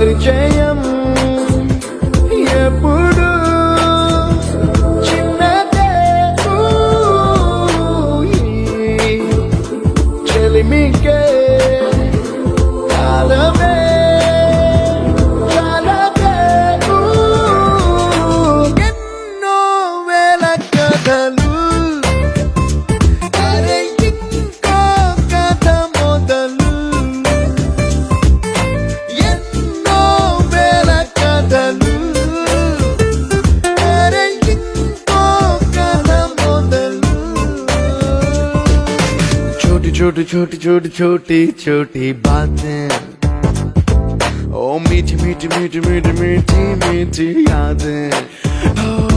పరిచయం ఎప్పుడు చిన్నదే చెలిమికే కాలమే చాలదే ఎన్నో వేల కథలు అరే ఇంకో కథ మొదలు ఎన్నో వేల కథలు అరే ఇంకో కథ మొదలు छोटी छोटी छोटी छोटी छोटी बातें ओ मीठी मीठी मीठी मीठी मीठी मीठी यादें